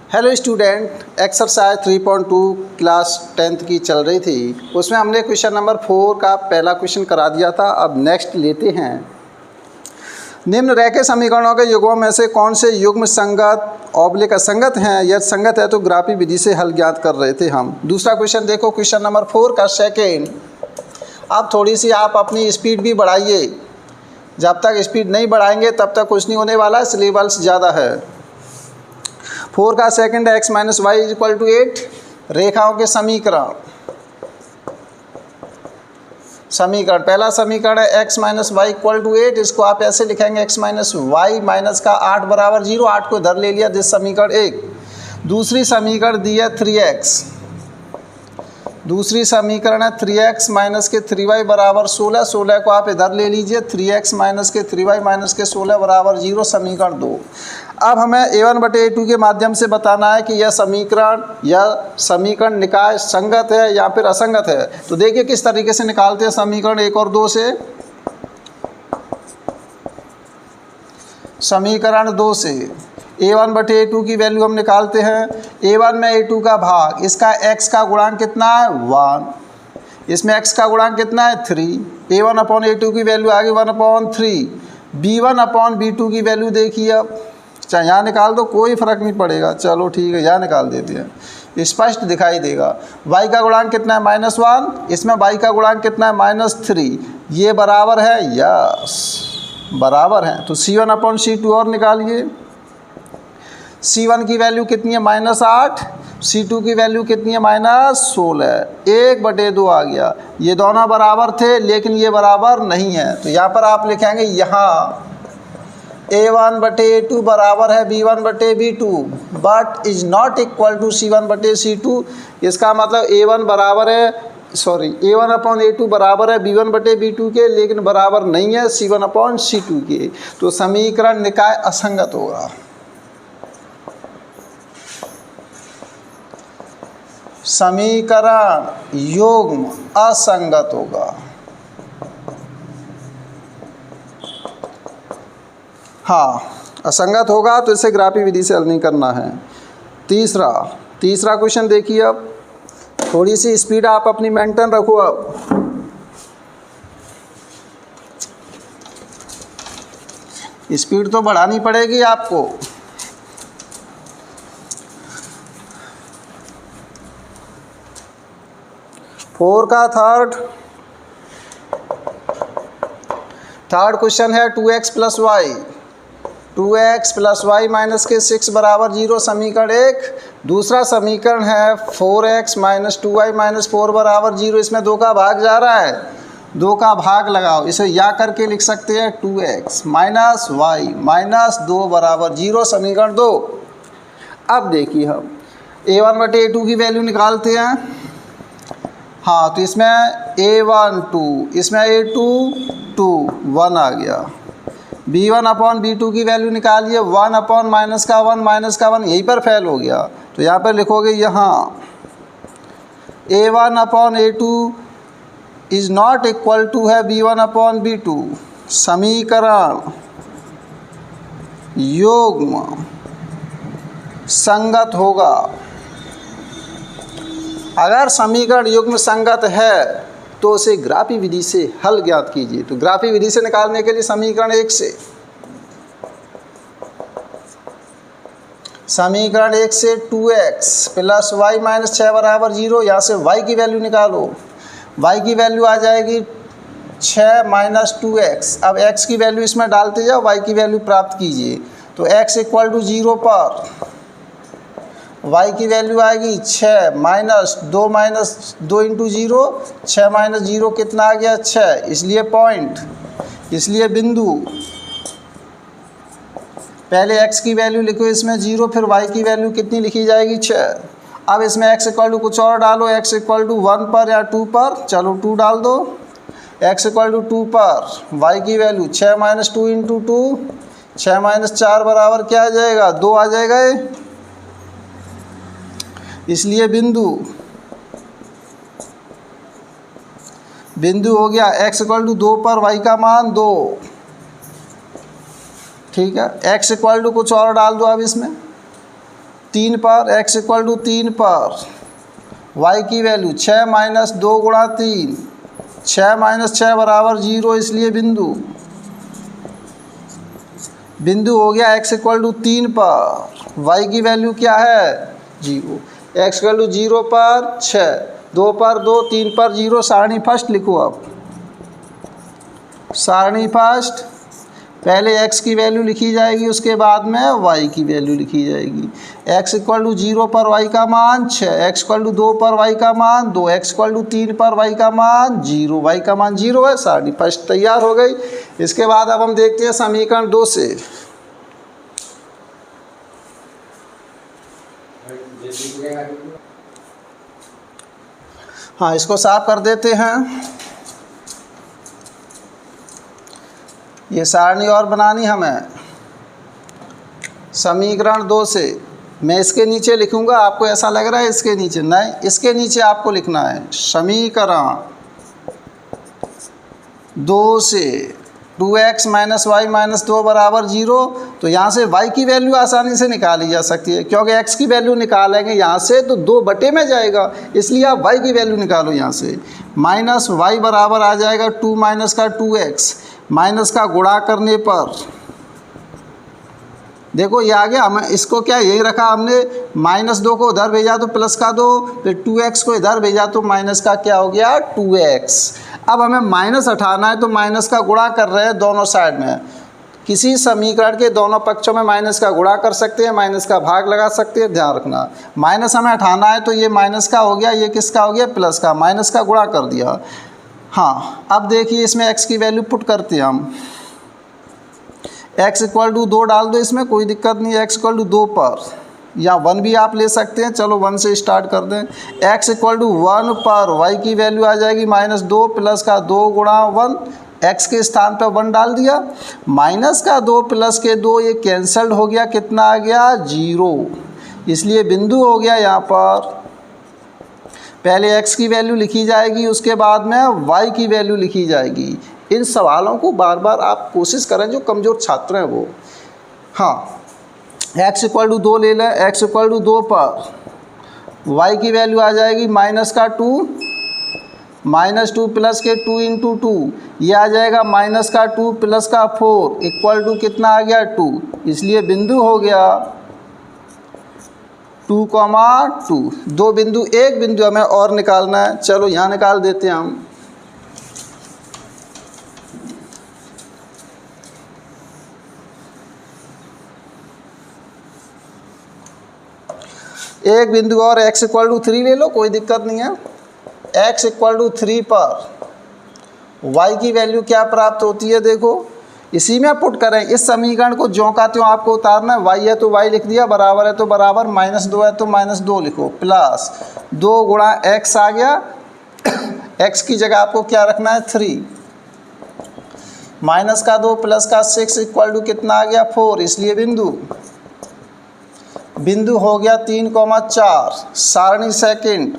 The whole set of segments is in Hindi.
Hello student, exercise 3.2 class 10th की चल रही थी। उसमें हमने क्वेश्चन नंबर 4 का पहला क्वेश्चन करा दिया था। अब नेक्स्ट लेते हैं। निम्न रेखीय समीकरणों के युग्मों में से कौन से युग्म संगत ऑब्लिक असंगत हैं? यदि संगत है तो ग्राफी विधि से हल ज्ञात कर रहे थे हम। दूसरा क्वेश्चन देखो, क्वेश्चन नंबर 4 का सेकेंड। अब थोड़ी सी आप अपनी स्पीड भी बढ़ाइए। जब तक स्पीड नहीं बढ़ाएंगे तब तक कुछ नहीं होने वाला, सिलेबस ज़्यादा है। 4 का सेकंड है x minus y is equal to 8। रेखाओं के समीकरण पहला समीकरण है x minus y equal to 8। इसको आप ऐसे लिखेंगे x माइनस वाई माइनस का 8 बराबर 0। 8 को इधर ले लिया, जिस समीकरण 1। दूसरी समीकरण दी है 3x। दूसरी समीकरण है 3x माइनस के 3y बराबर 16। 16 को आप इधर ले लीजिए, 3x माइनस के 3y माइनस के 16 बराबर 0, समीकरण 2। अब हमें a1/a2 के माध्यम से बताना है कि यह समीकरण निकाय संगत है या फिर असंगत है। तो देखिए किस तरीके से निकालते हैं समीकरण 1 और 2 से। समीकरण 2 से a1/a2 की वैल्यू हम निकालते हैं। a1 में a2 का भाग, इसका x का गुणांक कितना है 1, इसमें x का गुणांक कितना है 3। a1/a2 की वैल्यू आ गई 1/3। b1/b2 की वैल्यू देखिए। अब चाहे यहाँ निकाल दो, कोई फ़र्क नहीं पड़ेगा। चलो ठीक है, यहाँ निकाल देते हैं, स्पष्ट दिखाई देगा। y का गुणांक कितना है -1, इसमें y का गुणांक कितना है -3। ये बराबर है, यस बराबर है। तो c1/c2 और निकालिए। c1 की वैल्यू कितनी है -8, c2 की वैल्यू कितनी है -16। 1/2 आ गया। ये दोनों बराबर थे लेकिन ये बराबर नहीं है, तो यहाँ पर आप लिखेंगे यहाँ a1/a2 बराबर है b1/b2 but is not equal to c1/c2। इसका मतलब a1 बराबर है a1/a2 बराबर है b1/b2 के, लेकिन बराबर नहीं है c1/c2 के। तो समीकरण निकाय असंगत होगा। समीकरण युग्म असंगत होगा। हाँ, असंगत होगा तो इसे ग्राफी विधि से हल नहीं करना है। तीसरा क्वेश्चन देखिए। अब थोड़ी सी स्पीड आप अपनी मेंटेन रखो। अब स्पीड तो बढ़ानी पड़ेगी आपको। फोर का थर्ड क्वेश्चन है 2x plus y. 2x plus y minus के 6 बराबर 0, समीकरण 1। दूसरा समीकरण है 4x माइनस 2y माइनस 4 बराबर 0। इसमें 2 का भाग जा रहा है, 2 का भाग लगाओ। इसे या करके लिख सकते हैं 2x माइनस वाई माइनस 2 बराबर 0, समीकरण 2। अब देखिए हम a1/a2 की वैल्यू निकालते हैं। हाँ, तो इसमें a1 2, इसमें a2 2, 1 आ गया। b1/b2 की वैल्यू निकालिए। 1 माइनस का 1 यहीं पर फेल हो गया, तो यहाँ पर लिखोगे यहाँ a1/a2 is not equal to है b1/b2। समीकरण युग्म संगत होगा। अगर समीकरण युग्म संगत है तो उसे ग्राफी विधि से हल ज्ञात कीजिए। तो ग्राफी विधि से निकालने के लिए समीकरण 1 से 2x प्लस वाई माइनस 6 बराबर 0। यहाँ से y की वैल्यू निकालो। y की वैल्यू आ जाएगी 6 माइनस 2x। अब x की वैल्यू इसमें डालते जाओ, y की वैल्यू प्राप्त कीजिए। तो x इक्वल टू 0 पर y की वैल्यू आएगी 6 माइनस 2 इंटू 0। 6 माइनस 0 कितना आ गया 6, इसलिए पॉइंट, इसलिए बिंदु। पहले x की वैल्यू लिखो इसमें 0, फिर y की वैल्यू कितनी लिखी जाएगी 6। अब इसमें x इक्वल टू कुछ और डालो, x इक्वल टू 1 पर या 2 पर। चलो 2 डाल दो। x इक्वल टू 2 पर y की वैल्यू 6 माइनस 2 इंटू 2, 6 माइनस 4 बराबर क्या आ जाएगा 2 आ जाएगा, इसलिए बिंदु हो गया। x इक्वल टू 2 पर y का मान 2। ठीक है, x इक्वल टू कुछ और डाल दो अब इसमें। 3 पर, x इक्वल टू 3 पर y की वैल्यू 6 माइनस 2 गुणा 3, 6 माइनस 6 बराबर 0, इसलिए बिंदु हो गया x इक्वल टू 3 पर, y की वैल्यू क्या है 0, x इक्वल टू 0 पर 6, 2 पर 2, 3 पर 0। सारणी फर्स्ट लिखो। अब सारणी फर्स्ट, पहले x की वैल्यू लिखी जाएगी, उसके बाद में y की वैल्यू लिखी जाएगी। x इक्वल टू 0 पर y का मान 6, x इक्वल टू 2 पर y का मान 2, x इक्वल टू 3 पर y का मान 0, y का मान 0 है। सारणी फर्स्ट तैयार हो गई। इसके बाद अब हम देखते हैं समीकरण 2 से। हाँ, इसको साफ कर देते हैं। ये सारणी और बनानी हमें समीकरण 2 से। मैं इसके नीचे लिखूंगा, आपको ऐसा लग रहा है इसके नीचे, नहीं, इसके नीचे आपको लिखना है। समीकरण 2 से 2x माइनस वाई माइनस 2 बराबर 0। तो यहाँ से y की वैल्यू आसानी से निकाली जा सकती है, क्योंकि x की वैल्यू निकालेंगे यहाँ से तो 2 बटे में जाएगा, इसलिए आप y की वैल्यू निकालो यहाँ से। माइनस y बराबर आ जाएगा 2 माइनस का 2x, माइनस का गुणा करने पर देखो ये आ गया। हमें इसको क्या यही रखा हमने, -2 को उधर भेजा तो प्लस का 2, फिर 2x को इधर भेजा तो माइनस का क्या हो गया 2x। अब हमें माइनस हटाना है तो माइनस का गुणा कर रहे हैं दोनों साइड में। किसी समीकरण के दोनों पक्षों में माइनस का गुणा कर सकते हैं, माइनस का भाग लगा सकते हैं, ध्यान रखना। माइनस हमें हटाना है तो ये माइनस का हो गया, ये किसका हो गया प्लस का, माइनस का गुणा कर दिया। हाँ, अब देखिए इसमें x की वैल्यू पुट करते हैं हम। x इक्वल टू 2 डाल दो, इसमें कोई दिक्कत नहीं है। x इक्वल टू 2 पर, या 1 भी आप ले सकते हैं, चलो 1 से स्टार्ट कर दें। x इक्वल टू 1 पर y की वैल्यू आ जाएगी -2 प्लस का 2 गुणा 1, x के स्थान पर 1 डाल दिया। माइनस का 2 प्लस के 2, ये कैंसल्ड हो गया, कितना आ गया 0, इसलिए बिंदु हो गया यहाँ पर। पहले x की वैल्यू लिखी जाएगी, उसके बाद में y की वैल्यू लिखी जाएगी। इन सवालों को बार बार आप कोशिश करें, जो कमज़ोर छात्र हैं वो। हाँ, x इक्वल टू 2 ले लें। x इक्वल टू 2 पर y की वैल्यू आ जाएगी माइनस का 2, -2 प्लस के 2 इंटू 2, ये आ जाएगा माइनस का 2 प्लस का 4 इक्वल टू कितना आ गया 2, इसलिए बिंदु हो गया 2,2। 2 बिंदु, एक बिंदु हमें और निकालना है, चलो यहाँ निकाल देते हैं हम। एक बिंदु और x इक्वल टू 3 ले लो, कोई दिक्कत नहीं है। x इक्वल टू 3 पर y की वैल्यू क्या प्राप्त होती है, देखो इसी में पुट करें। इस समीकरण को ज्यों का त्यों आपको उतारना है। y है तो y लिख दिया, बराबर है तो बराबर, -2 है तो -2 लिखो, प्लस 2 गुणा x आ गया। x की जगह आपको क्या रखना है 3, माइनस का 2 प्लस का 6 इक्वल टू कितना आ गया 4, इसलिए बिंदु हो गया 3,4। सारणी सेकंड,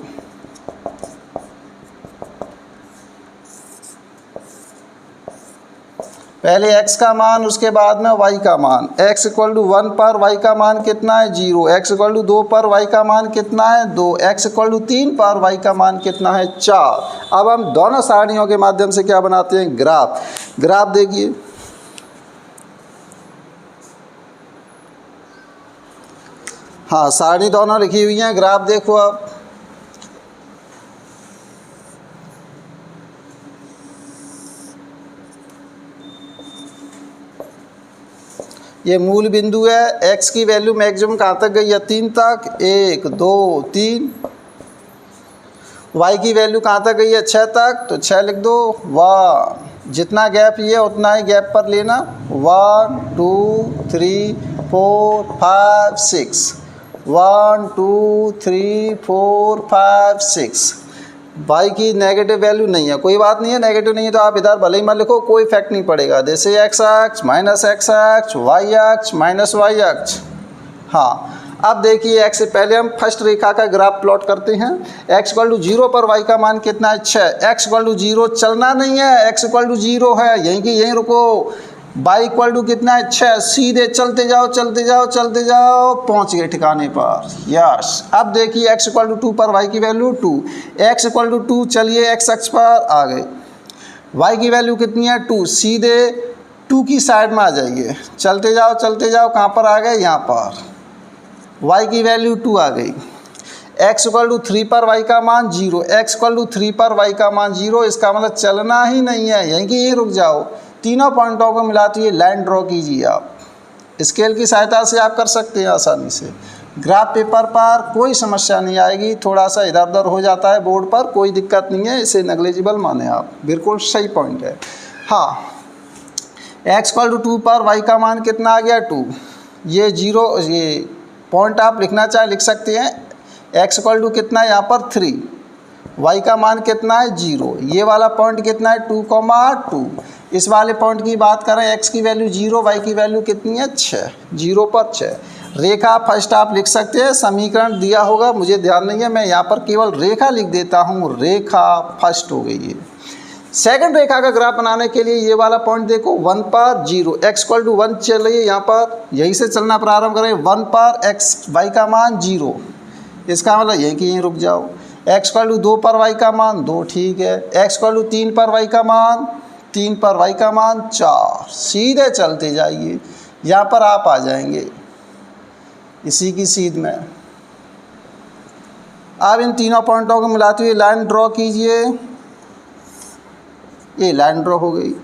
पहले x का मान, उसके बाद में y का मान। x इक्वल टू 1 पर y का मान कितना है 0, x इक्वल टू 2 पर y का मान कितना है 2, x इक्वल टू 3 पर y का मान कितना है 4। अब हम दोनों सारणियों के माध्यम से क्या बनाते हैं, ग्राफ देखिए। हाँ, सारणी दोनों लिखी हुई हैं, ग्राफ देखो आप। ये मूल बिंदु है, x की वैल्यू मैक्सिमम कहाँ तक गई है 3 तक, 1 2 3। y की वैल्यू कहाँ तक गई है 6 तक, तो 6 लिख दो। 1, जितना गैप ये उतना ही गैप पर लेना। 1 2 3 4 5 6, 1 2 3 4 5 6। y की नेगेटिव वैल्यू नहीं है, कोई बात नहीं है, नेगेटिव नहीं है तो आप इधर भले ही मत लिखो, कोई इफेक्ट नहीं पड़ेगा। जैसे x अक्ष माइनस x अक्ष, y अक्ष माइनस y अक्ष। हाँ, अब देखिए x से पहले हम फर्स्ट रेखा का ग्राफ प्लॉट करते हैं। x इक्वल टू 0 पर y का मान कितना है 6, x इक्वल टू 0 चलना नहीं है, x इक्वल टू 0 है, यहीं की यहीं रुको। y इक्वल टू कितना है 6, सीधे चलते जाओ चलते जाओ चलते जाओ, पहुंच गए ठिकाने पर। यस, अब देखिए x इक्वल टू 2 पर y की वैल्यू 2, x इक्वल टू 2, चलिए x अक्ष पर आ गए, y की वैल्यू कितनी है 2, सीधे 2 की साइड में आ जाइए, चलते जाओ, कहाँ पर आ गए, यहाँ पर y की वैल्यू 2 आ गई। x इक्वल टू 3 पर y का मान 0, x इक्वल टू 3 पर y का मान 0, इसका मतलब चलना ही नहीं है, यहीं कि यहीं रुक जाओ। तीनों पॉइंटों को मिलाते हुए लाइन ड्रॉ कीजिए। आप स्केल की सहायता से आप कर सकते हैं आसानी से। ग्राफ पेपर पर कोई समस्या नहीं आएगी, थोड़ा सा इधर उधर हो जाता है बोर्ड पर, कोई दिक्कत नहीं है, इसे नेग्लिजिबल माने आप, बिल्कुल सही पॉइंट है। हाँ, x इक्वल टू 2 पर y का मान कितना आ गया 2, ये 0, ये पॉइंट आप लिखना चाहे लिख सकते हैं। x इक्वल टू कितना है यहाँ पर 3, y का मान कितना है 0, ये वाला पॉइंट कितना है 2,2। इस वाले पॉइंट की बात करें, x की वैल्यू 0, y की वैल्यू कितनी है 6, 0 पर 6। रेखा फर्स्ट आप लिख सकते हैं, समीकरण दिया होगा मुझे ध्यान नहीं है, मैं यहाँ पर केवल रेखा लिख देता हूँ, रेखा फर्स्ट हो गई है। सेकंड रेखा का ग्राफ बनाने के लिए ये वाला पॉइंट देखो 1 पर 0, x इक्वल टू 1 चल रही है यहाँ पर, यहीं से चलना प्रारंभ करें, 1 पर x y का मान 0, इसका मतलब यहीं कि यहीं रुक जाओ। x इक्वल टू 2 पर y का मान 2, ठीक है। x इक्वल टू 3 पर y का मान 3 पर y का मान 4, सीधे चलते जाइए, यहाँ पर आप आ जाएंगे इसी की सीध में। अब इन तीनों पॉइंटों को मिलाते हुए लाइन ड्रॉ कीजिए, ये लाइन ड्रॉ हो गई।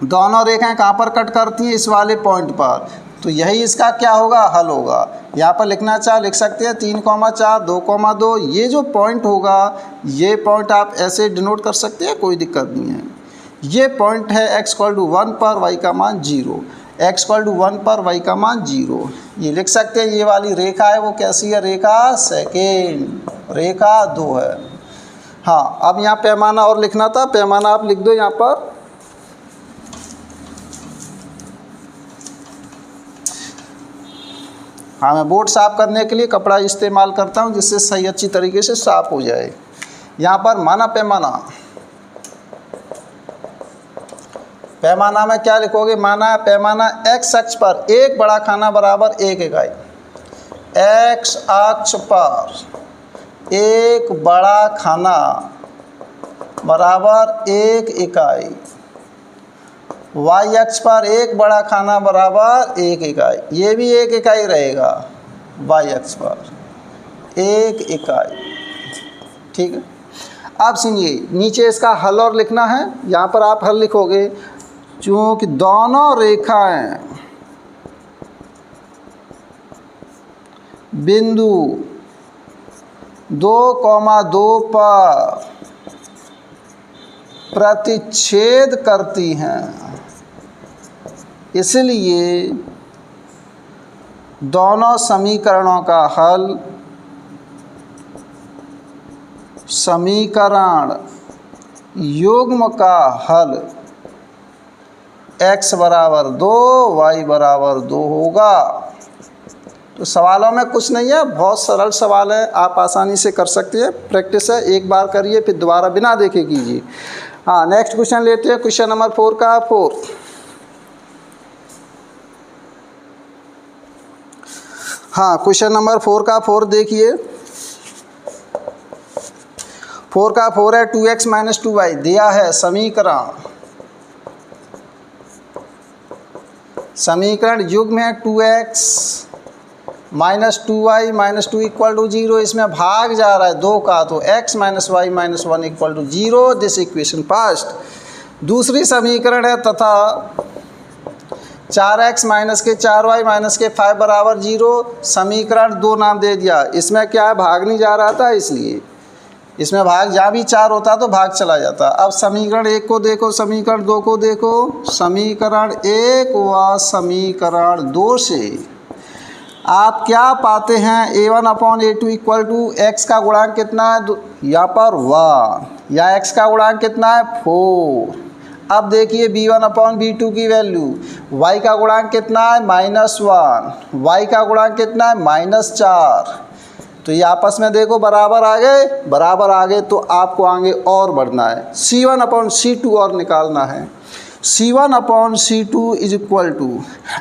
दोनों रेखाएं कहाँ पर कट करती हैं, इस वाले पॉइंट पर, तो यही इसका क्या होगा, हल होगा। यहाँ पर लिखना चाहे लिख सकते हैं 3,4, 2,2, ये जो पॉइंट होगा, ये पॉइंट आप ऐसे डिनोट कर सकते हैं, कोई दिक्कत नहीं है। ये पॉइंट है x इक्वल टू 1 पर y का मान 0, x इक्वल टू 1 पर y का मान 0, ये लिख सकते हैं। ये वाली रेखा है वो कैसी है, रेखा सेकेंड, रेखा 2 है। हाँ, अब यहाँ पैमाना और लिखना था, पैमाना आप लिख दो यहाँ पर। हाँ, मैं बोर्ड साफ़ करने के लिए कपड़ा इस्तेमाल करता हूँ जिससे सही अच्छी तरीके से साफ़ हो जाए। यहाँ पर माना पैमाना, पैमाना में क्या लिखोगे, माना पैमाना x अक्ष पर एक बड़ा खाना बराबर 1 इकाई, x अक्ष पर एक बड़ा खाना बराबर 1 इकाई, y अक्ष पर एक बड़ा खाना बराबर 1 इकाई, ये भी 1 इकाई रहेगा, y अक्ष पर 1 इकाई, ठीक है। अब सुनिए, नीचे इसका हल और लिखना है, यहाँ पर आप हल लिखोगे, चूँकि दोनों रेखाएं बिंदु 2,2 पर प्रतिच्छेद करती हैं, इसलिए दोनों समीकरणों का हल, समीकरण युग्म का हल x बराबर 2 y बराबर 2 होगा। तो सवालों में कुछ नहीं है, बहुत सरल सवाल है, आप आसानी से कर सकते हैं, प्रैक्टिस है, एक बार करिए फिर दोबारा बिना देखे कीजिए। हाँ, नेक्स्ट क्वेश्चन लेते हैं, क्वेश्चन नंबर 4 का 4। हाँ, क्वेश्चन नंबर 4 का 4 देखिए, 4 का 4 है 2x माइनस 2y दिया है। समीकरण युग्म है 2x minus 2y minus 2 equal to 0, इसमें भाग जा रहा है 2 का, तो x minus y minus 1 equal to 0, this equation first. दूसरी समीकरण है तथा 4x माइनस के 4y माइनस के 5 बराबर 0, समीकरण 2 नाम दे दिया। इसमें क्या है, भाग नहीं जा रहा था, इसलिए इसमें भाग, जहाँ भी 4 होता तो भाग चला जाता। अब समीकरण 1 को देखो, समीकरण 2 को देखो। समीकरण 1 व समीकरण 2 से आप क्या पाते हैं, a1/a2 इक्वल टू x का गुणांक कितना है, यहाँ पर 1, या x का गुणांक कितना है 4। अब देखिए b1/b2 की वैल्यू, y का गुणांक कितना है -1, y का गुणांक कितना है -4, तो ये आपस में देखो बराबर आ गए, बराबर आ गए, तो आपको आगे और बढ़ना है, c1/c2 और निकालना है। C1 upon C2 is equal to,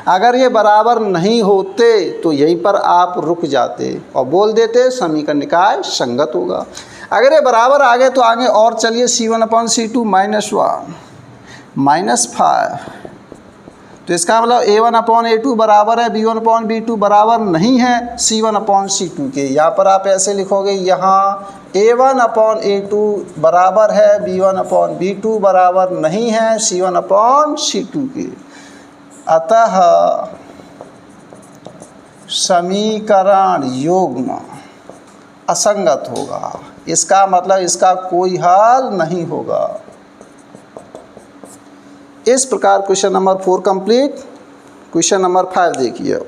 अगर ये बराबर नहीं होते तो यहीं पर आप रुक जाते और बोल देते समीकरण निकाय संगत होगा। अगर ये बराबर आ गए तो आगे और चलिए, C1 अपॉन C2 -1 -5, तो इसका मतलब A1 अपॉन A2 बराबर है B1 अपॉन B2 बराबर नहीं है C1 अपॉन C2 के। यहाँ पर आप ऐसे लिखोगे, यहाँ A1 अपॉन A2 बराबर है B1 अपॉन B2 बराबर नहीं है C1 अपॉन C2 के। अतः समीकरण युग्म असंगत होगा, इसका मतलब इसका कोई हल नहीं होगा। इस प्रकार question number 4 complete. Question number 5 देखिए।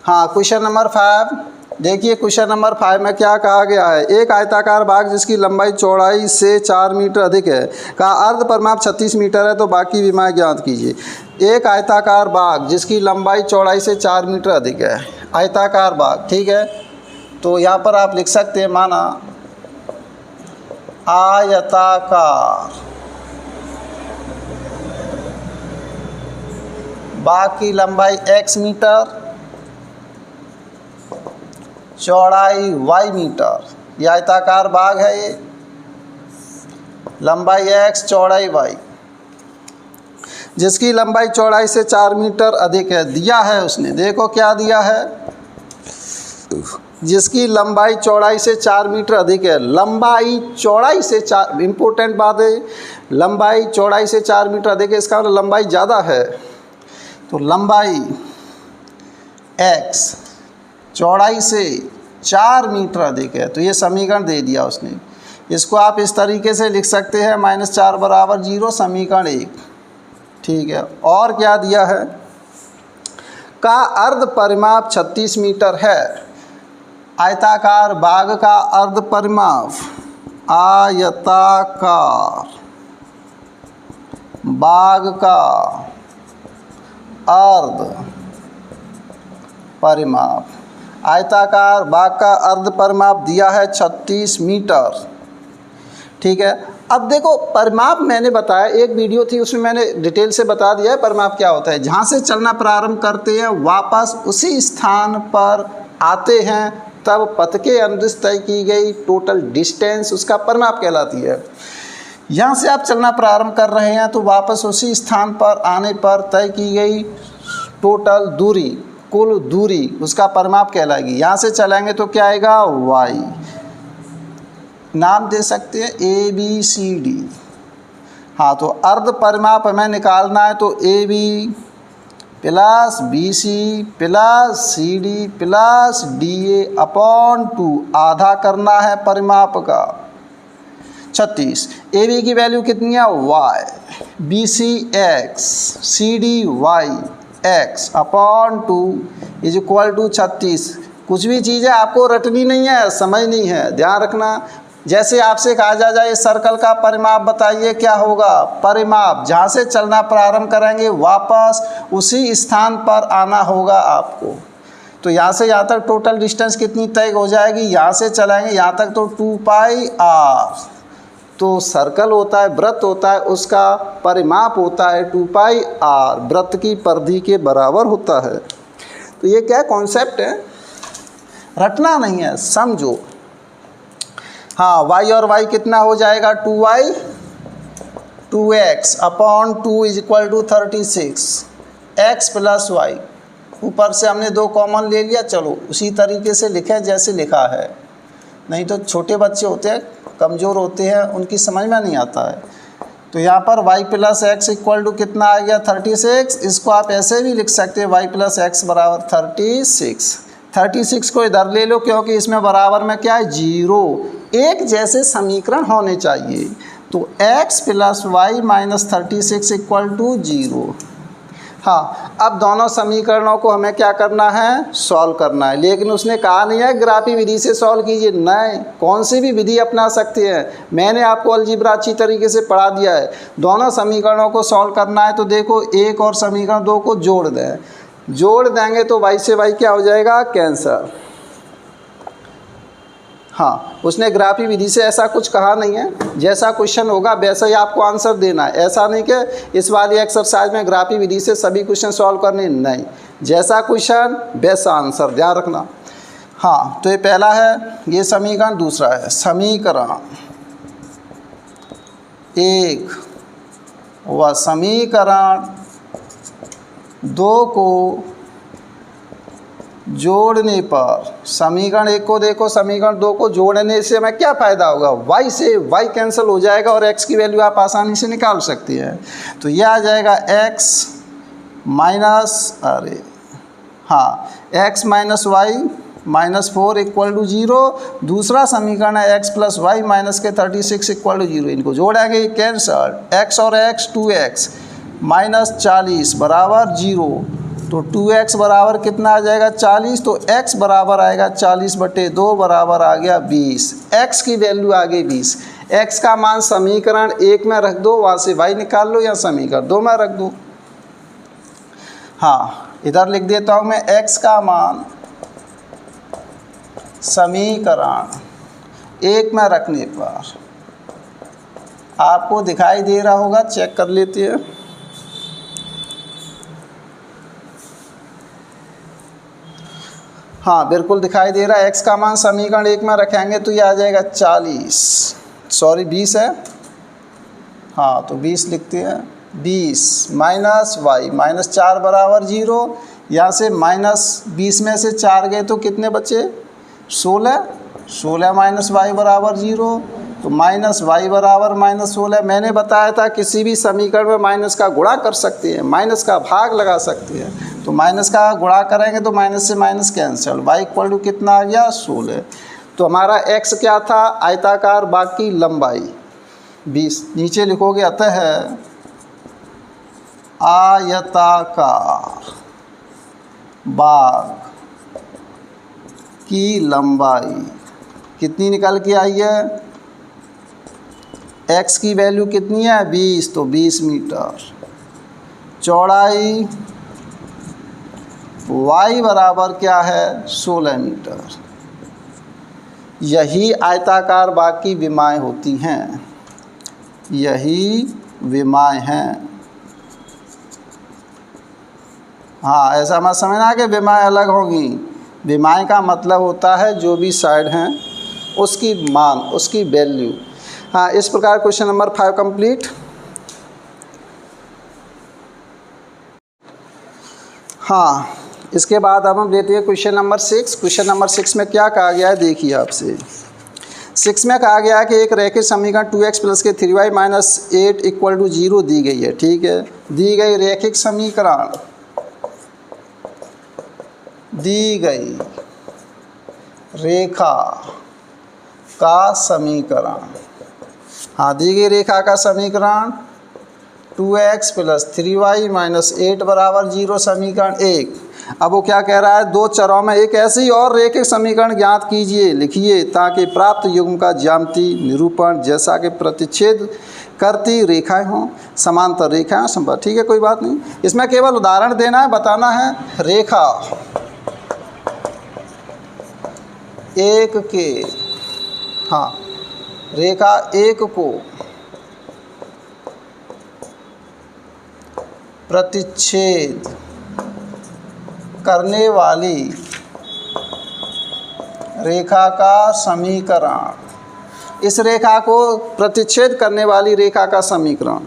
हाँ, क्वेश्चन नंबर 5 देखिए। क्वेश्चन नंबर 5 में क्या कहा गया है, एक आयताकार बाग जिसकी लंबाई चौड़ाई से 4 मीटर अधिक है का अर्ध परिमाप 36 मीटर है, तो बाकी विमाएं ज्ञात कीजिए। एक आयताकार बाग जिसकी लंबाई चौड़ाई से 4 मीटर अधिक है, आयताकार बाग, ठीक है। तो यहाँ पर आप लिख सकते हैं, माना आयताकार बाग की लंबाई x मीटर, चौड़ाई y मीटर। ये आयताकार बाग है, ये लंबाई x चौड़ाई y, जिसकी लंबाई चौड़ाई से 4 मीटर अधिक है। दिया है उसने, देखो क्या दिया है, जिसकी लंबाई चौड़ाई से 4 मीटर अधिक है। लंबाई चौड़ाई से 4, इम्पोर्टेंट बात है, लंबाई चौड़ाई से 4 मीटर अधिक है, इसका मतलब लंबाई ज़्यादा है। तो लंबाई x चौड़ाई से 4 मीटर अधिक है, तो ये समीकरण दे दिया उसने। इसको आप इस तरीके से लिख सकते हैं, -4 बराबर 0, समीकरण 1, ठीक है। और क्या दिया है, का अर्ध परिमाप 36 मीटर है। आयताकार बाग का अर्ध परिमाप, आयताकार बाग का अर्ध परिमाप, आयताकार बाग का अर्ध परिमाप दिया है 36 मीटर, ठीक है। अब देखो परिमाप मैंने बताया, एक वीडियो थी उसमें मैंने डिटेल से बता दिया है परिमाप क्या होता है। जहाँ से चलना प्रारंभ करते हैं वापस उसी स्थान पर आते हैं, तब पथ के अनुदिश तय की गई टोटल डिस्टेंस उसका परिमाप कहलाती है। यहाँ से आप चलना प्रारंभ कर रहे हैं तो वापस उसी स्थान पर आने पर तय की गई टोटल दूरी, कुल दूरी उसका परिमाप कहलाएगी। यहाँ से चलेंगे तो क्या आएगा, y, नाम दे सकते हैं ABCD। हाँ, तो अर्ध परिमाप हमें निकालना है, तो AB plus BC plus CD plus DA upon 2, आधा करना है परिमाप का 36। AB की वैल्यू कितनी है, y, BC x, CD y x upon 2 is equal to 36। कुछ भी चीज़ें आपको रटनी नहीं है, समझनी है, ध्यान रखना। जैसे आपसे कहा जाए इस सर्कल का परिमाप बताइए, क्या होगा, परिमाप जहाँ से चलना प्रारंभ करेंगे वापस उसी स्थान पर आना होगा आपको। तो यहाँ से यहाँ तक टोटल डिस्टेंस कितनी तय हो जाएगी, यहाँ से चलाएंगे यहाँ तक तो 2πr, तो सर्कल होता है, वृत्त होता है, उसका परिमाप होता है 2πr, वृत्त की परिधि के बराबर होता है। तो ये क्या कॉन्सेप्ट है, रटना नहीं है, समझो। हाँ, y और y कितना हो जाएगा, 2y 2x upon 2 is equal to 36, x plus y, ऊपर से हमने 2 कॉमन ले लिया। चलो उसी तरीके से लिखें जैसे लिखा है, नहीं तो छोटे बच्चे होते हैं, कमज़ोर होते हैं, उनकी समझ में नहीं आता है। तो यहाँ पर y plus x equal to कितना आ गया, 36। इसको आप ऐसे भी लिख सकते हैं, y प्लस एक्स बराबर 36। 36 को इधर ले लो, क्योंकि इसमें बराबर में क्या है, 0। एक जैसे समीकरण होने चाहिए। तो x plus y minus 36 equal to 0। हाँ, अब दोनों समीकरणों को हमें क्या करना है, सॉल्व करना है। लेकिन उसने कहा नहीं है ग्राफी विधि से सॉल्व कीजिए, नहीं, कौन सी भी विधि अपना सकते हैं। मैंने आपको अलजेब्रा अच्छी तरीके से पढ़ा दिया है। दोनों समीकरणों को सॉल्व करना है तो देखो, एक और समीकरण 2 को जोड़ दें, जोड़ देंगे तो y से y क्या हो जाएगा, कैंसर। हाँ, उसने ग्राफी विधि से ऐसा कुछ कहा नहीं है, जैसा क्वेश्चन होगा वैसा ही आपको आंसर देना है। ऐसा नहीं कि इस वाली एक्सरसाइज में ग्राफी विधि से सभी क्वेश्चन सॉल्व करने, नहीं, जैसा क्वेश्चन वैसा आंसर, ध्यान रखना। हाँ, तो ये पहला है ये समीकरण, दूसरा है समीकरण 1 व समीकरण 2 को जोड़ने पर, समीकरण 1 को देखो, समीकरण 2 को जोड़ने से हमें क्या फ़ायदा होगा, y से y कैंसिल हो जाएगा और x की वैल्यू आप आसानी से निकाल सकते हैं। तो यह आ जाएगा x minus x minus y -4 equal to 0। दूसरा समीकरण है x प्लस वाई माइनस के 36 इक्वल टू 0। इनको जोड़ेंगे कैंसल, x और x 2x माइनस 40 बराबर 0। तो 2x बराबर कितना आ जाएगा 40, तो x बराबर आएगा 40/2 बराबर आ गया 20। x की वैल्यू आ गई 20। x का मान समीकरण 1 में रख दो, वहाँ से y निकाल लो, या समीकरण 2 में रख दो। हाँ, इधर लिख देता हूँ मैं, x का मान समीकरण 1 में रखने पर आपको दिखाई दे रहा होगा, चेक कर लेते हैं। हाँ, बिल्कुल दिखाई दे रहा है। x का मान समीकरण 1 में रखेंगे तो ये आ जाएगा 20 है। हाँ, तो 20 लिखते हैं, 20 माइनस वाई -4 बराबर 0। यहाँ से -20 में से 4 गए तो कितने बचे, 16 माइनस वाई बराबर 0। तो माइनस वाई बराबर -16। मैंने बताया था किसी भी समीकरण में माइनस का गुणा कर सकते हैं, माइनस का भाग लगा सकते हैं। तो माइनस का गुणा करेंगे तो माइनस से minus cancel, y equal to कितना आ गया 16। तो हमारा x क्या था, आयताकार बाकी लंबाई 20। नीचे लिखोगे अतः आयताकार बाग की लंबाई कितनी निकल के आई है, x की वैल्यू कितनी है 20, तो 20 मीटर। चौड़ाई y बराबर क्या है 16 मीटर। यही आयताकार बाग की विमाएँ होती हैं, यही विमाएँ हैं। हाँ, ऐसा मत समझना कि विमाएँ अलग होंगी। विमाएँ का मतलब होता है जो भी साइड हैं उसकी मान, उसकी वैल्यू। हाँ, इस प्रकार क्वेश्चन नंबर 5 कंप्लीट। हाँ, इसके बाद अब हम लेते हैं क्वेश्चन नंबर 6। क्वेश्चन नंबर 6 में क्या कहा गया है, देखिए आपसे। 6 में कहा गया है कि एक रैखिक समीकरण 2x प्लस के 3y माइनस 8 इक्वल टू 0 दी गई है। ठीक है, दी गई रैखिक समीकरण, दी गई रेखा का समीकरण, हाँ, दी गई रेखा का समीकरण 2x प्लस 3y माइनस 8 बराबर 0, समीकरण 1। अब वो क्या कह रहा है, दो चरों में एक ऐसी और रैखिक समीकरण ज्ञात कीजिए, लिखिए, ताकि प्राप्त युग्म का ज्यामितीय निरूपण जैसा कि प्रतिच्छेद करती रेखाएं हों, समांतर रेखाएं संभव। ठीक है, कोई बात नहीं, इसमें केवल उदाहरण देना है, बताना है। रेखा एक के, हाँ, रेखा एक को प्रतिच्छेद करने वाली रेखा का समीकरण, इस रेखा को प्रतिच्छेद करने वाली रेखा का समीकरण।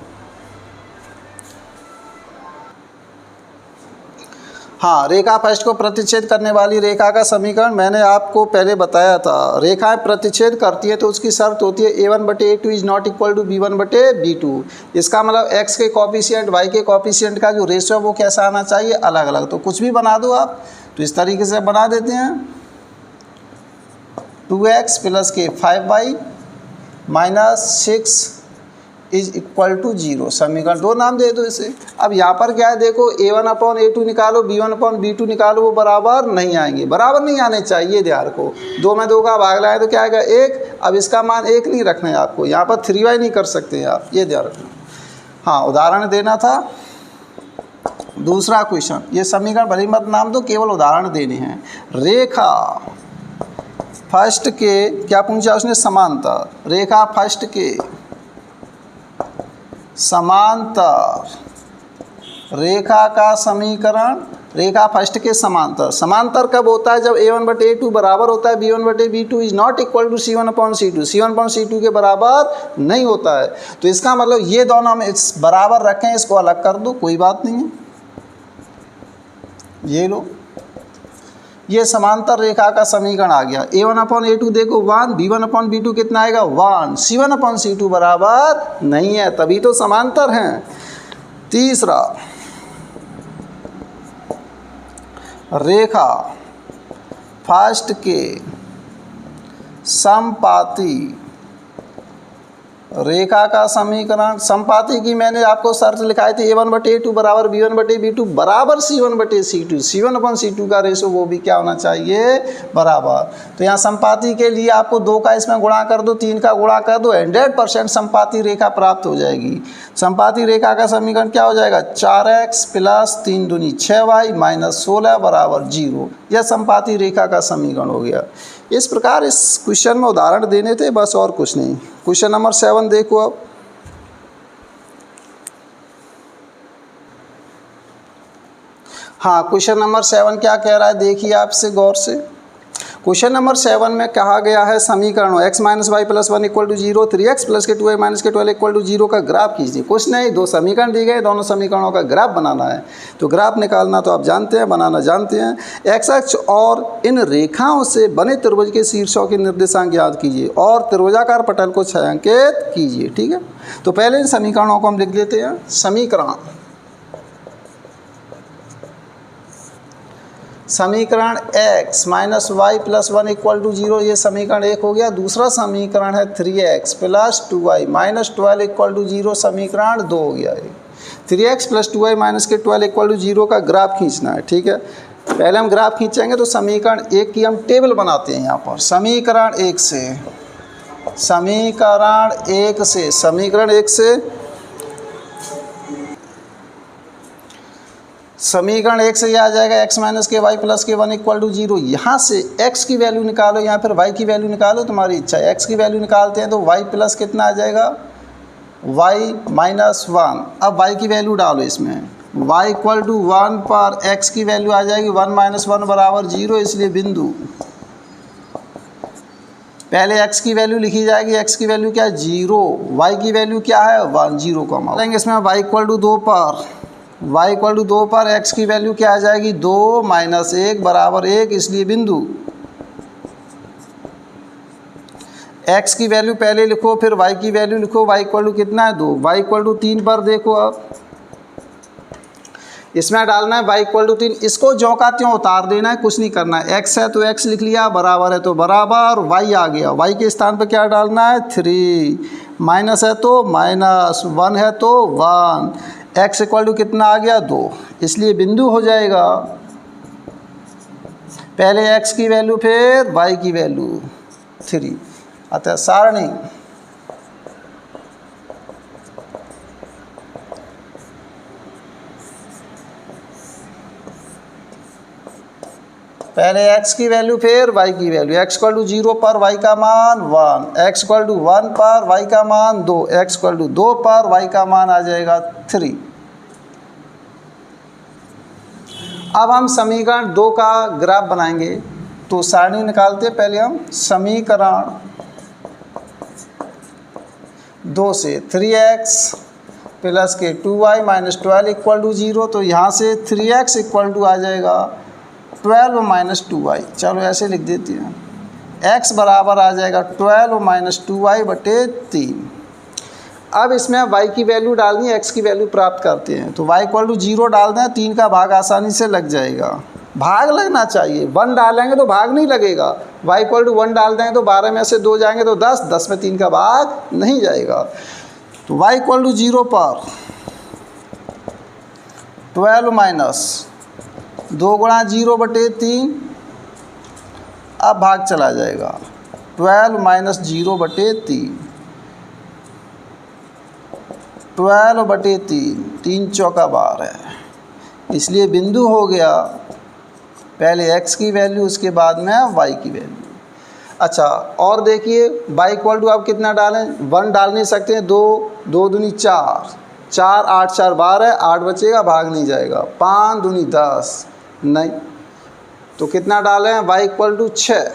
हाँ, रेखा फर्स्ट को प्रतिच्छेद करने वाली रेखा का समीकरण मैंने आपको पहले बताया था। रेखाएं प्रतिच्छेद करती है तो उसकी शर्त होती है a1/a2 is not equal to b1/b2। इसका मतलब x के कॉफिशिएंट y के कॉफिशिएंट का जो रेशियो वो कैसा आना चाहिए, अलग अलग। तो कुछ भी बना दो आप, तो इस तरीके से बना देते हैं 2x प्लस के 5y minus 6 is equal to 0, समीकरण 2 नाम दे दो इसे। अब यहाँ पर क्या है, देखो a1/a2 निकालो, b1/b2 निकालो, वो बराबर नहीं आएंगे, बराबर नहीं आने चाहिए। ध्यान को 2 में 2 का भाग लाएँ तो क्या आएगा 1। अब इसका मान 1 नहीं रखना है आपको, यहाँ पर 3y नहीं कर सकते हैं आप, ये ध्यान रखना। हाँ, उदाहरण देना था। दूसरा क्वेश्चन, ये समीकरण भली मत नाम दो, केवल उदाहरण देने हैं। रेखा फर्स्ट के क्या पूछा उसने, समांतर। रेखा फर्स्ट के समांतर रेखा का समीकरण, रेखा फर्स्ट के समांतर। समांतर कब होता है, जब a1/a2 बराबर होता है b1/b2 is not equal to c1/c2, c1/c2 के बराबर नहीं होता है। तो इसका मतलब ये दोनों हम इस बराबर रखें, इसको अलग कर दो, कोई बात नहीं है। ये लो, ये समांतर रेखा का समीकरण आ गया। a1/a2 देखो 1, b1/b2 कितना आएगा 1, c1/c2 बराबर नहीं है, तभी तो समांतर हैं। तीसरा, रेखा फर्स्ट के समपाती रेखा का समीकरण। समपाती की मैंने आपको शर्त लिखाई थी a1/a2 बराबर b1/b2 बराबर c1/c2, c1/c2 का रेशो वो भी क्या होना चाहिए, बराबर। तो यहाँ समपाती के लिए आपको 2 का इसमें गुणा कर दो, 3 का गुणा कर दो, 100% समपाती रेखा प्राप्त हो जाएगी। समपाती रेखा का समीकरण क्या हो जाएगा, 4x + 3 दूनी 6y - 16 बराबर 0। यह समपाती रेखा का समीकरण हो गया। इस प्रकार इस क्वेश्चन में उदाहरण देने थे, बस और कुछ नहीं। क्वेश्चन नंबर 7 देखो अब। हाँ, क्वेश्चन नंबर 7 क्या कह रहा है, देखिए आपसे गौर से। क्वेश्चन नंबर 7 में कहा गया है समीकरणों x - y + 1 = 0, 3x + k2y - k12 = 0 का ग्राफ कीजिए। कुछ नहीं, 2 समीकरण दिए गए, दोनों समीकरणों का ग्राफ बनाना है। तो ग्राफ निकालना तो आप जानते हैं, बनाना जानते हैं। x अक्ष और इन रेखाओं से बने त्रिभुज के शीर्षों के निर्देशांक ज्ञात कीजिए और त्रिभुजाकार पटल को छायांकित कीजिए। ठीक है, तो पहले इन समीकरणों को हम लिख लेते हैं। समीकरण x - y + 1 = 0, ये समीकरण 1 हो गया। दूसरा समीकरण है 3x + 2y - 12 = 0, समीकरण 2 हो गया। 3x + 2y - k12 = 0 का ग्राफ खींचना है। ठीक है, पहले हम ग्राफ खींचेंगे तो समीकरण 1 की हम टेबल बनाते हैं यहाँ पर। समीकरण 1 से यह आ जाएगा x - ky + k1 = 0। यहाँ से x की वैल्यू निकालो या फिर y की वैल्यू निकालो, तुम्हारी इच्छा है। x की वैल्यू निकालते हैं तो y प्लस कितना आ जाएगा, y - 1। अब y की वैल्यू डालो इसमें, y = 1 पर x की वैल्यू आ जाएगी 1 - 1 बराबर 0, इसलिए बिंदु। पहले x की वैल्यू लिखी जाएगी, x की वैल्यू क्या है 0, y की वैल्यू क्या है 1, 0 को हम लेंगे इसमें। y = 2 पर x की वैल्यू क्या आ जाएगी 2 - 1 बराबर 1, इसलिए बिंदु। x की वैल्यू पहले लिखो, फिर y की वैल्यू लिखो। y = कितना है 2, y = 3 पर देखो। अब इसमें डालना है y = 3, इसको ज्यों का त्यों उतार देना है, कुछ नहीं करना है। x है तो x लिख लिया, बराबर है तो बराबर, y आ गया, y के स्थान पर क्या डालना है 3, माइनस है तो माइनस, 1 है तो 1, x = कितना आ गया 2, इसलिए बिंदु हो जाएगा। पहले x की वैल्यू फिर y की वैल्यू 3, अतः सारणी पहले x की वैल्यू फिर y की वैल्यू। x = 0 पर y का मान 1, x = 1 पर y का मान 2, x = 2 पर y का मान आ जाएगा 3। अब हम समीकरण 2 का ग्राफ बनाएंगे, तो सारणी निकालते हैं। पहले हम समीकरण 2 से 3x + k2y - 12 = 0, तो यहाँ से 3x = आ जाएगा 12 - 2y। चलो ऐसे लिख देते हैं, x बराबर आ जाएगा 12 - 2y बटे 3। अब इसमें y की वैल्यू डालनी है, x की वैल्यू प्राप्त करते हैं। तो y = 0 डाल दें, 3 का भाग आसानी से लग जाएगा। भाग लगना चाहिए, 1 डालेंगे तो भाग नहीं लगेगा। y = 1 डाल देंगे तो 12 में से 2 जाएंगे तो 10, 10 में 3 का भाग नहीं जाएगा। तो y = 0 पर 12 - 2 × 0 बटे 3, अब भाग चला जाएगा 12 - 0 बटे 3, 12 बटे 3, 3 चौका 12, इसलिए बिंदु हो गया। पहले x की वैल्यू, उसके बाद में y की वैल्यू। अच्छा और देखिए y इक्वल टू आप कितना डालें, 1 डाल नहीं सकते हैं, 2 2 दूनी 4, 4 8 4 12, 8 बचेगा, भाग नहीं जाएगा, 5 दूनी 10 नहीं, तो कितना डालें y इक्वल टू 6,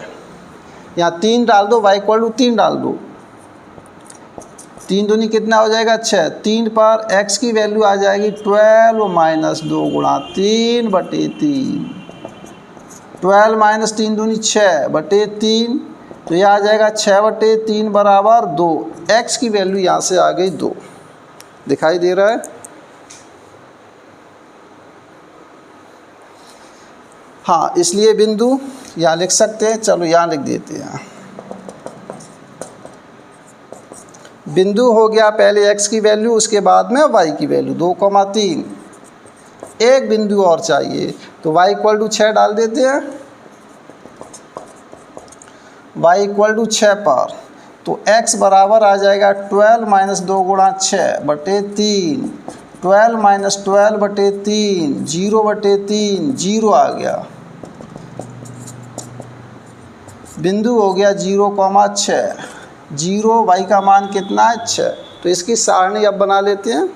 यहाँ 3 डाल दो, y इक्वल टू 3 डाल दो, 3 दूनी कितना हो जाएगा 6, 3 पर x की वैल्यू आ जाएगी 12 माइनस 2 गुणा 3/3, 12 माइनस 3 दूनी 6/3, तो यह आ जाएगा 6/3 बराबर 2, x की वैल्यू यहाँ से आ गई 2, दिखाई दे रहा है। हाँ, इसलिए बिंदु यहाँ लिख सकते हैं, चलो यहाँ लिख देते हैं। बिंदु हो गया पहले x की वैल्यू, उसके बाद में y की वैल्यू 2,3, एक बिंदु और चाहिए, तो y इक्वल टू 6 डाल देते हैं, y इक्वल टू 6 पर, तो x बराबर आ जाएगा 12 माइनस 2 गुणा 6/3, 12 माइनस 12/3, 0/3, 0 आ गया, बिंदु हो गया 0,6, 0 y का मान कितना है 6, तो इसकी सारणी अब बना लेते हैं।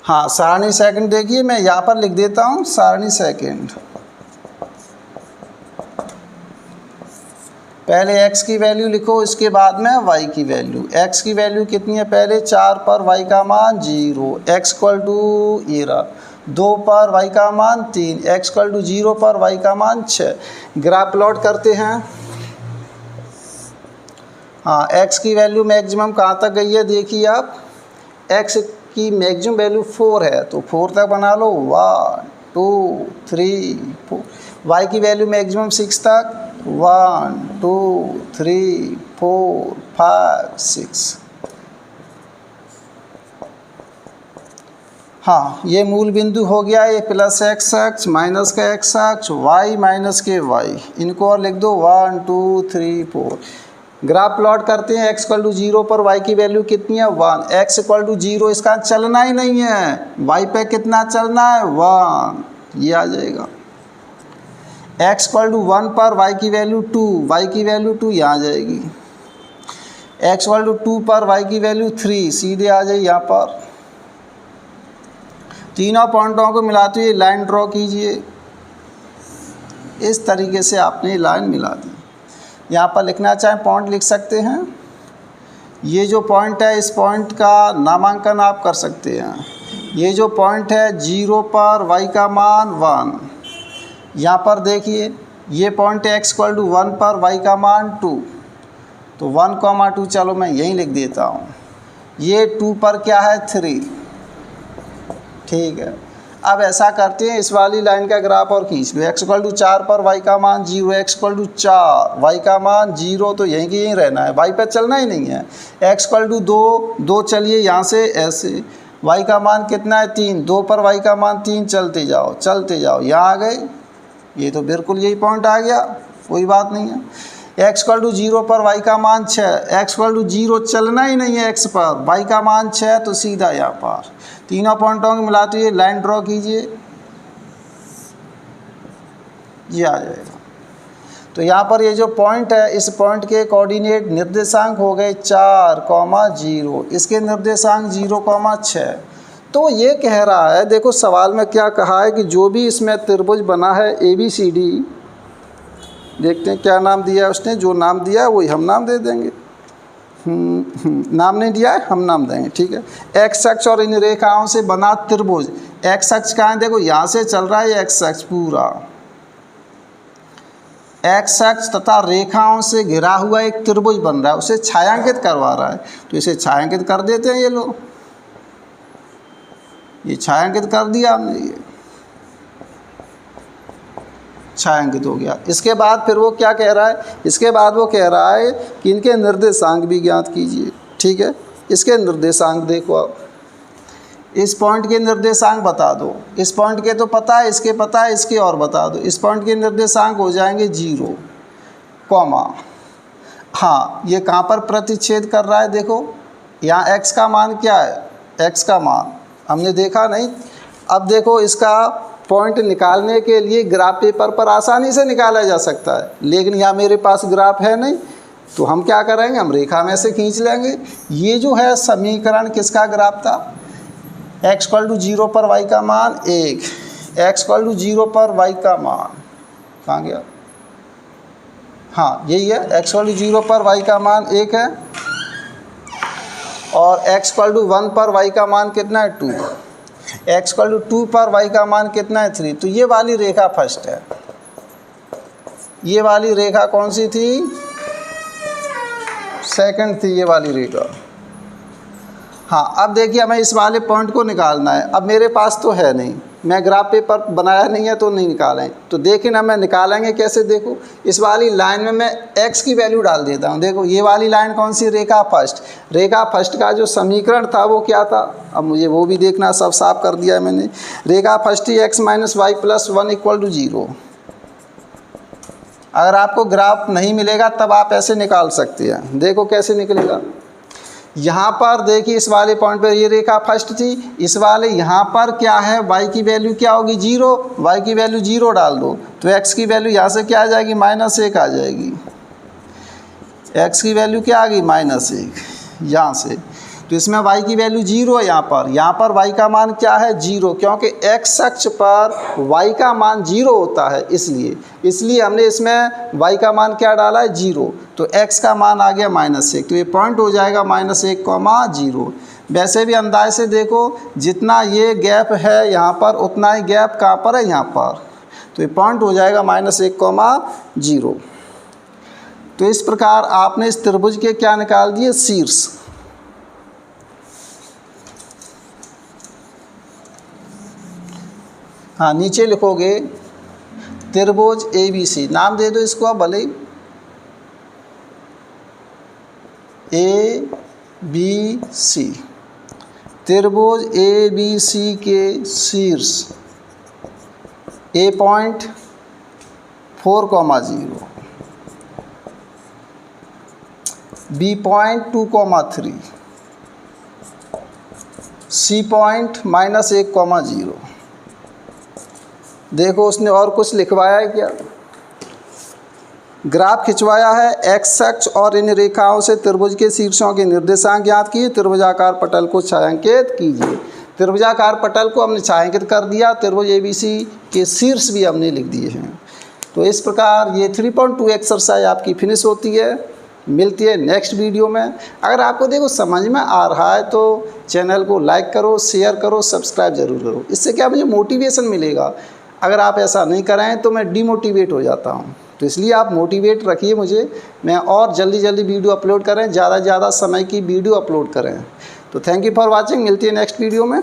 हाँ, सारणी सेकंड देखिए, मैं यहाँ पर लिख देता हूँ सारणी सेकंड। पहले x की वैल्यू लिखो, इसके बाद में y की वैल्यू। x की वैल्यू कितनी है पहले, 4 पर y का मान 0, x इक्वल टू ये रहा, 2 पर y का मान 3, x इक्वल टू 0 पर y का मान 6। ग्राफ प्लॉट करते हैं। हाँ, x की वैल्यू मैक्सिमम कहाँ तक गई है देखिए आप, x की मैक्सिमम वैल्यू 4 है, तो 4 तक बना लो, 1 2 3 4, y की वैल्यू मैक्सिमम 6 तक, 1 2 3 4 5 6। हाँ, ये मूल बिंदु हो गया, ये प्लस x अक्ष माइनस का x अक्ष, y माइनस के y, इनको और लिख दो 1 2 3 4। ग्राफ प्लॉट करते हैं, x इक्वल टू 0 पर y की वैल्यू कितनी है 1, x इक्वल टू 0 इसका चलना ही नहीं है, y पे कितना चलना है 1, ये आ जाएगा। x इक्वल टू 1 पर y की वैल्यू 2, y की वैल्यू 2 यहाँ आ जाएगी। x इक्वल टू 2 पर y की वैल्यू 3, सीधे आ जाए यहाँ पर। तीनों पॉइंटों को मिलाते हुए लाइन ड्रॉ कीजिए, इस तरीके से आपने लाइन मिला दी। यहाँ पर लिखना चाहें पॉइंट लिख सकते हैं, ये जो पॉइंट है इस पॉइंट का नामांकन आप कर सकते हैं। ये जो पॉइंट है 0 पर y का मान 1, यहाँ पर देखिए ये पॉइंट है x इक्वल टू 1 पर y का मान 2, तो 1,2 चलो मैं यहीं लिख देता हूँ। ये 2 पर क्या है 3, ठीक है। अब ऐसा करते हैं, इस वाली लाइन का ग्राफ और खींच लो। x इक्वल टू 4 पर y का मान 0, x इक्वल टू 4 y का मान 0, तो यहीं की यहीं रहना है, y पे चलना ही नहीं है। x इक्वल टू 2 चलिए यहाँ से ऐसे, y का मान कितना है 3, 2 पर y का मान 3, चलते जाओ, यहाँ आ गए, ये तो बिल्कुल यही पॉइंट आ गया, कोई बात नहीं है। x इक्वल टू 0 पर y का मान 6, x इक्वल टू 0 चलना ही नहीं है x पर, y का मान 6, तो सीधा यहाँ पर तीनों पॉइंटों को मिलाते हुए लाइन ड्रॉ कीजिए, ये आ जाएगा। तो यहाँ पर ये जो पॉइंट है, इस पॉइंट के कोऑर्डिनेट निर्देशांक हो गए 4,0, इसके निर्देशांक 0,6। तो ये कह रहा है, देखो सवाल में क्या कहा है कि जो भी इसमें त्रिभुज बना है ABCD, देखते हैं क्या नाम दिया है उसने, जो नाम दिया है वही हम नाम दे देंगे। नाम नहीं दिया है, हम नाम देंगे, ठीक है। एक्स अक्ष और इन रेखाओं से बना त्रिभुज, एक्स अक्ष कहाँ है देखो, यहाँ से चल रहा है एक्स अक्ष पूरा, एक्स अक्ष तथा रेखाओं से घिरा हुआ एक त्रिभुज बन रहा है, उसे छायांकित करवा रहा है, तो इसे छायांकित कर देते हैं। ये लोग, ये छायांकित कर दिया हमने, ये छायांकित हो गया। इसके बाद फिर वो क्या कह रहा है, इसके बाद वो कह रहा है कि इनके निर्देशांक भी ज्ञात कीजिए, ठीक है। इसके निर्देशांक देखो आप, इस पॉइंट के निर्देशांक बता दो, इस पॉइंट के तो पता है, इसके पता है, इसके और बता दो। इस पॉइंट के निर्देशांक हो जाएंगे 0, कॉमा, हाँ ये कहाँ पर प्रतिच्छेद कर रहा है देखो, यहाँ x का मान क्या है, x का मान हमने देखा नहीं। अब देखो इसका पॉइंट निकालने के लिए ग्राफ पेपर पर आसानी से निकाला जा सकता है, लेकिन यहाँ मेरे पास ग्राफ है नहीं, तो हम क्या करेंगे, हम रेखा में से खींच लेंगे। ये जो है समीकरण किसका ग्राफ था, x = 0 पर y का मान 1, x = 0 पर y का मान कहाँ गया, हाँ यही है, x = 0 पर y का मान 1 है और x = 1 पर y का मान कितना है 2, x = 2 पर y का मान कितना है 3। तो ये वाली रेखा फर्स्ट है, ये वाली रेखा कौन सी थी, सेकंड थी ये वाली रेखा। हाँ अब देखिए हमें इस वाले पॉइंट को निकालना है। अब मेरे पास तो है नहीं, मैं ग्राफ पेपर बनाया नहीं है तो नहीं निकालें, तो देखिए ना मैं निकालेंगे कैसे। देखो इस वाली लाइन में मैं x की वैल्यू डाल देता हूँ। देखो ये वाली लाइन कौन सी, रेखा फर्स्ट। रेखा फर्स्ट का जो समीकरण था वो क्या था, अब मुझे वो भी देखना, सब साफ कर दिया है मैंने। रेखा फर्स्ट ही x - y + 1 = 0। अगर आपको ग्राफ नहीं मिलेगा तब आप ऐसे निकाल सकते हैं। देखो कैसे निकलेगा, यहाँ पर देखिए इस वाले पॉइंट पर ये रेखा फर्स्ट थी, इस वाले यहाँ पर क्या है, y की वैल्यू क्या होगी 0, y की वैल्यू 0 डाल दो तो x की वैल्यू यहाँ से क्या आ जाएगी, -1 आ जाएगी। x की वैल्यू क्या आ गई, -1 यहाँ से। तो इसमें y की वैल्यू 0 है, यहाँ पर y का मान क्या है 0, क्योंकि x अक्ष पर y का मान 0 होता है, इसलिए हमने इसमें y का मान क्या डाला है 0, तो x का मान आ गया -1, तो ये पॉइंट हो जाएगा -1, 0। वैसे भी अंदाज से देखो जितना ये गैप है यहाँ पर उतना ही गैप कहाँ पर है, यहाँ पर, तो ये पॉइंट हो जाएगा -1, 0। तो इस प्रकार आपने इस त्रिभुज के क्या निकाल दिए, शीर्ष। हाँ नीचे लिखोगे त्रिभुज ABC, नाम दे दो इसको आप भले, ABC, त्रिभुज ABC के शीर्ष A point 4,0, B point 2,3, C point -1,0। देखो उसने और कुछ लिखवाया है क्या, ग्राफ खिंचवाया है, x अक्ष और इन रेखाओं से त्रिभुज के शीर्षों के निर्देशांक ज्ञात किए, त्रिभुजाकार पटल को छायांकित कीजिए। त्रिभुजाकार पटल को हमने छायांकित कर दिया, त्रिभुज ABC के शीर्ष भी हमने लिख दिए हैं। तो इस प्रकार ये 3.2 एक्सरसाइज आपकी फिनिश होती है। मिलती है नेक्स्ट वीडियो में। अगर आपको देखो समझ में आ रहा है तो चैनल को लाइक करो, शेयर करो, सब्सक्राइब जरूर करो। इससे क्या मुझे मोटिवेशन मिलेगा। अगर आप ऐसा नहीं करें तो मैं डिमोटिवेट हो जाता हूँ, तो इसलिए आप मोटिवेट रखिए मुझे, मैं और जल्दी जल्दी वीडियो अपलोड करें, ज़्यादा से ज़्यादा समय की वीडियो अपलोड करें। तो थैंक यू फॉर वाचिंग, मिलती है नेक्स्ट वीडियो में।